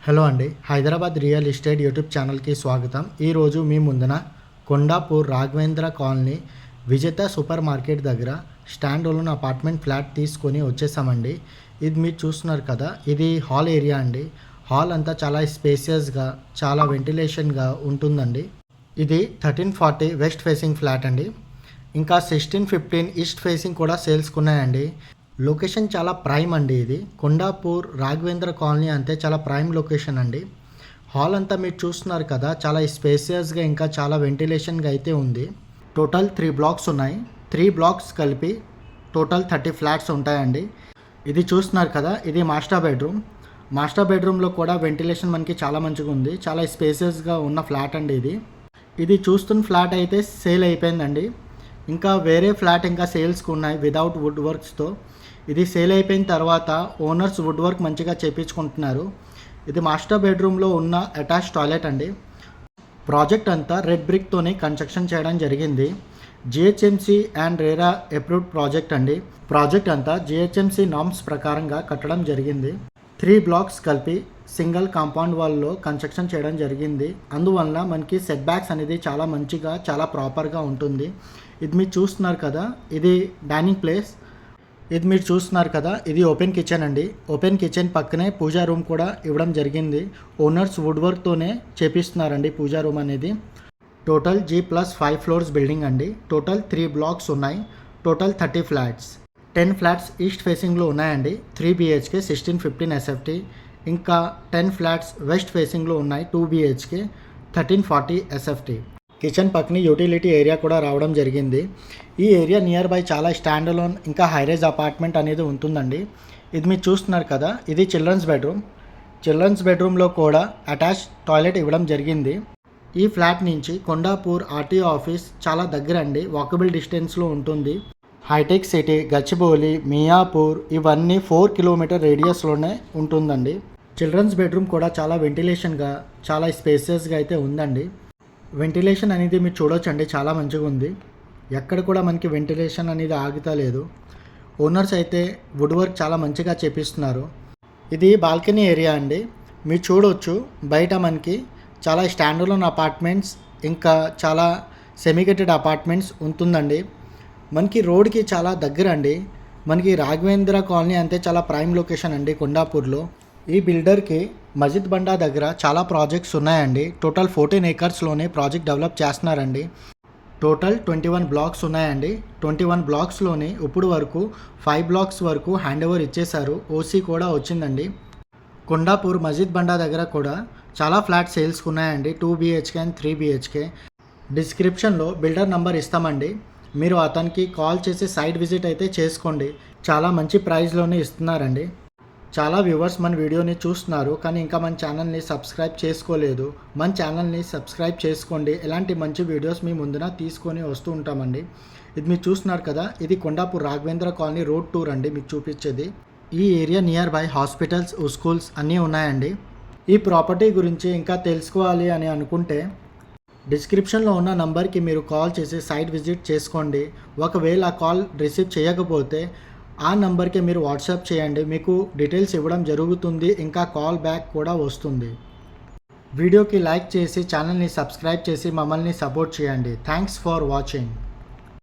Hello అండి, Hyderabad real estate YouTube ఛానల్కి స్వాగతం. ఈరోజు మీ ముందున కొండాపూర్ రాఘవేంద్ర కాలనీ విజేత సూపర్ మార్కెట్ దగ్గర స్టాండ్ అలోన్ అపార్ట్మెంట్ ఫ్లాట్ తీసుకొని వచ్చేసామండి. ఇది మీరు చూస్తున్నారు కదా, ఇది హాల్ ఏరియా అండి. హాల్ అంతా చాలా స్పేసియస్గా, చాలా వెంటిలేషన్గా ఉంటుందండి. ఇది 1340 వెస్ట్ ఫేసింగ్ ఫ్లాట్ అండి. ఇంకా 1615 ఈస్ట్ ఫేసింగ్ కూడా సేల్స్కి ఉన్నాయండి. లొకేషన్ చాలా ప్రైమ్ అండి. ఇది కొండాపూర్ రాఘవేంద్ర కాలనీ అంటే చాలా ప్రైమ్ లొకేషన్ అండి. హాల్ అంతా మీరు చూస్తున్నారు కదా, చాలా స్పేసియస్గా ఇంకా చాలా వెంటిలేషన్గా అయితే ఉంది. టోటల్ 3 బ్లాక్స్ ఉన్నాయి. 3 బ్లాక్స్ కలిపి టోటల్ 30 ఫ్లాట్స్ ఉంటాయండి. ఇది చూస్తున్నారు కదా, ఇది మాస్టర్ బెడ్రూమ్. మాస్టర్ బెడ్రూమ్లో కూడా వెంటిలేషన్ మనకి చాలా మంచిగా ఉంది. చాలా స్పేసియస్గా ఉన్న ఫ్లాట్ అండి. ఇది చూస్తున్న ఫ్లాట్ అయితే సేల్ అయిపోయిందండి. ఇంకా వేరే ఫ్లాట్ ఇంకా సేల్స్కి ఉన్నాయి వితౌట్ వుడ్ వర్క్స్తో. ఇది సేల్ అయిపోయిన తర్వాత ఓనర్స్ వుడ్ వర్క్ మంచిగా చేయించుకుంటున్నారు. ఇది మాస్టర్ బెడ్రూమ్లో ఉన్న అటాచ్ టాయిలెట్ అండి. ప్రాజెక్ట్ అంతా రెడ్ బ్రిక్తోనే కన్స్ట్రక్షన్ చేయడం జరిగింది. GHMC and RERA approved project అండి. ప్రాజెక్ట్ అంతా జిహెచ్ఎంసి నామ్స్ ప్రకారంగా కట్టడం జరిగింది. 3 బ్లాక్స్ కలిపి సింగిల్ కాంపౌండ్ వాల్లో కన్స్ట్రక్షన్ చేయడం జరిగింది. అందువల్ల మనకి సెట్ బ్యాక్స్ అనేది చాలా మంచిగా, చాలా ప్రాపర్గా ఉంటుంది. ఇది మీరు చూస్తున్నారు కదా, ఇది డైనింగ్ ప్లేస్. ఇది మీరు చూస్తున్నారు కదా, ఇది ఓపెన్ కిచెన్ అండి. ఓపెన్ కిచెన్ పక్కనే పూజా రూమ్ కూడా ఇవ్వడం జరిగింది. ఓనర్స్ వుడ్ వర్క్తోనే చేపిస్తున్నారండి పూజా రూమ్ అనేది. టోటల్ G+5 ఫ్లోర్స్ బిల్డింగ్ అండి. టోటల్ 3 బ్లాక్స్ ఉన్నాయి. Total 30 flats. 10 ఫ్లాట్స్ ఈస్ట్ ఫేసింగ్లో ఉన్నాయండి. 3 BHK 1615 SFT. ఇంకా 10 ఫ్లాట్స్ వెస్ట్ ఫేసింగ్లో ఉన్నాయి. 2 BHK 1340 SFT. కిచెన్ పక్కన యూటిలిటీ ఏరియా కూడా రావడం జరిగింది. ఈ ఏరియా నియర్ బై చాలా స్టాండ్ అలోన్ ఇంకా హైరేజ్ అపార్ట్మెంట్ అనేది ఉంటుందండి. ఇది మీరు చూస్తున్నారు కదా, ఇది చిల్డ్రన్స్ బెడ్రూమ్. చిల్డ్రన్స్ బెడ్రూమ్లో కూడా అటాచ్ టాయిలెట్ ఇవ్వడం జరిగింది. ఈ ఫ్లాట్ నుంచి కొండాపూర్ ఆర్టీఓ ఆఫీస్ చాలా దగ్గర అండి. వాకబుల్ డిస్టెన్స్లో ఉంటుంది. హైటెక్ సిటీ, గచ్చిబౌలి, మియాపూర్ ఇవన్నీ 4 కిలోమీటర్ రేడియస్లోనే ఉంటుందండి. చిల్డ్రన్స్ బెడ్రూమ్ కూడా చాలా వెంటిలేషన్గా, చాలా స్పేసియస్గా అయితే ఉందండి. వెంటిలేషన్ అనేది మీరు చూడొచ్చండి, చాలా మంచిగా ఉంది. ఎక్కడ కూడా మనకి వెంటిలేషన్ అనేది ఆగుతలేదు. ఓనర్స్ అయితే వుడ్ వర్క్ చాలా మంచిగా చేపిస్తున్నారు. ఇది బాల్కనీ ఏరియా అండి. మీరు చూడవచ్చు బయట మనకి చాలా స్టాండ్ అలోన్ అపార్ట్మెంట్స్ ఇంకా చాలా సెమీగేటెడ్ అపార్ట్మెంట్స్ ఉంటుందండి. మనకి రోడ్కి చాలా దగ్గర అండి. మనకి రాఘవేంద్ర కాలనీ అంటే చాలా ప్రైమ్ లొకేషన్ అండి కొండాపూర్లో. ఈ బిల్డర్కి మజిద్ బండా దగ్గర చాలా ప్రాజెక్ట్స్ ఉన్నాయండి. టోటల్ 14 ఏకర్స్లోనే ప్రాజెక్ట్ డెవలప్ చేస్తున్నారండి. టోటల్ 21 బ్లాక్స్ ఉన్నాయండి. 21 బ్లాక్స్లోని ఇప్పుడు వరకు 5 బ్లాక్స్ వరకు హ్యాండ్ ఓవర్ ఇచ్చేశారు. ఓసీ కూడా వచ్చిందండి. కొండాపూర్ మజిద్ బండా దగ్గర కూడా చాలా ఫ్లాట్ సేల్స్కి ఉన్నాయండి. 2 BHK అండ్ 3 BHK. డిస్క్రిప్షన్లో బిల్డర్ నంబర్ ఇస్తామండి. మీరు అతనికి కాల్ చేసి సైట్ విజిట్ అయితే చేసుకోండి. చాలా మంచి ప్రైస్లోనే ఇస్తున్నారండి. చాలా వ్యూవర్స్ మన వీడియోని చూస్తున్నారు, కానీ ఇంకా మన ఛానల్ని సబ్స్క్రైబ్ చేసుకోలేదు. మన ఛానల్ని సబ్స్క్రైబ్ చేసుకోండి. ఎలాంటి మంచి వీడియోస్ మీ ముందున తీసుకొని వస్తూ ఉంటామండి. ఇది మీరు చూస్తున్నారు కదా, ఇది Kondapur Raghavendra colony road tour అండి మీకు చూపించేది. ఈ area near by hospitals, schools అన్నీ ఉన్నాయండి. ఈ ప్రాపర్టీ గురించి ఇంకా తెలుసుకోవాలి అని అనుకుంటే డిస్క్రిప్షన్లో ఉన్న నంబర్కి మీరు కాల్ చేసి సైట్ విజిట్ చేసుకోండి. ఒకవేళ ఆ కాల్ రిసీవ్ చేయకపోతే ఆ నంబర్కి మీరు వాట్సాప్ చేయండి. మీకు డీటెయిల్స్ ఇవ్వడం జరుగుతుంది. ఇంకా కాల్ బ్యాక్ కూడా వస్తుంది. వీడియోకి లైక్ చేసి ఛానల్ని సబ్స్క్రైబ్ చేసి మమ్మల్ని సపోర్ట్ చేయండి. Thanks for watching.